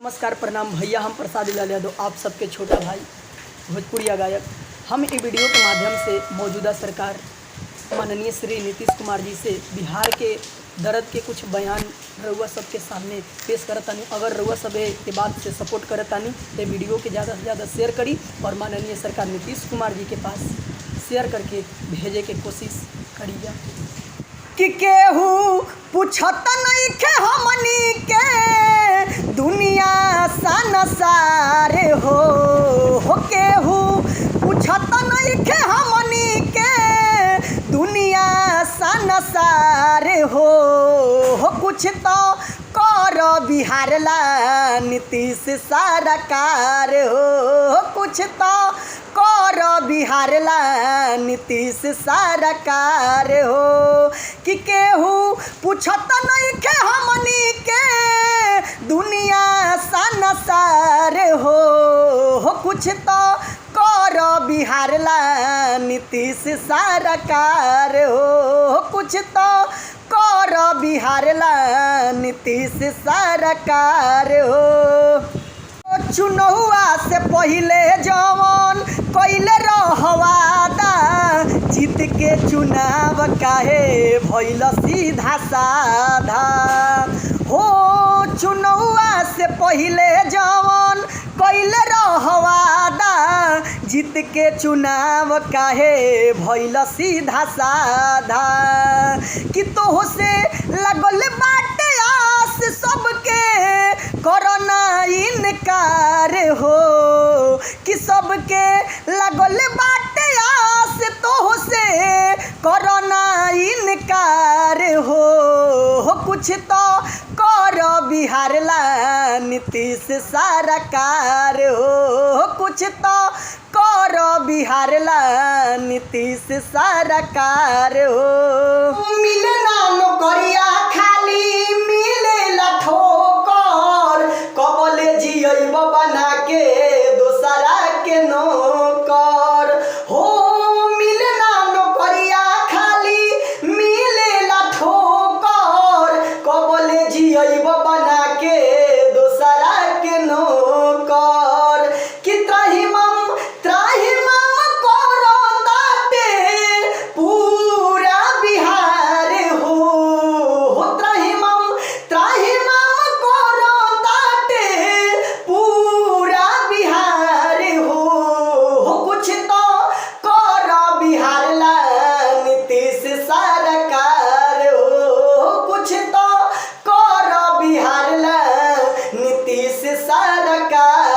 नमस्कार प्रणाम भैया, हम प्रसाद लाल यादव, आप सबके छोटा भाई भोजपुरिया गायक। हम ये वीडियो के माध्यम से मौजूदा सरकार माननीय श्री नीतीश कुमार जी से बिहार के दर्द के कुछ बयान रउआ सबके सामने पेश करतानी। अगर रउआ सब के बात से सपोर्ट करतानी तो वीडियो के ज़्यादा से ज़्यादा शेयर करी और माननीय सरकार नीतीश कुमार जी के पास शेयर करके भेजे के कोशिश करिए कि केहू पूछत नहीं के हमनी के दुनिया संसार हो केहू पूछत नहीं के हमनी के दुनिया संसार हो कुछ तो कर बिहार ला नीतीश सरकार हो, कुछ तो कर बिहार ला नीतीश सरकार हो कि केहू पूछत नहीं के हमनी के दुनिया संसार हो कुछ तो कर बिहार ला नीतीश सरकार हो, कुछ तो कर बिहार ला नीतीश सरकार हो। चुनौआ से पहले जवन कइले रहवादा जीत के चुनाव काहे भइल सीधा साधा हो। चुनौआ से पहले जवन कइले रहवादा जीत के चुनाव काहे भइल सीधा साधा कि तोह से लगल बाटे आस सबके करना इनकार हो कि सबके लगल बाटे आस तोह से करना इनकार हो कुछ तो कर बिहार ला नीतीश सरकार हो, कुछ तो कर बिहार ला नीतीश सरकार हो। मिले ना नौकरिया खाली मिले ला ठोकर कबले जियब बना के दोसरा के नौकर हो। मिले ना नौकरिया खाली मिले ला ठोकर कबले जियब बना के दोसरा के नौकर कि त्राहिमाम करो ताते पूरा बिहार हो त्राहिमाम करो ताते पूरा बिहार हो कुछ तो कर बिहार ला नीतीश सरकार हो, कुछ तो कर बिहार ला नीतीश सरकार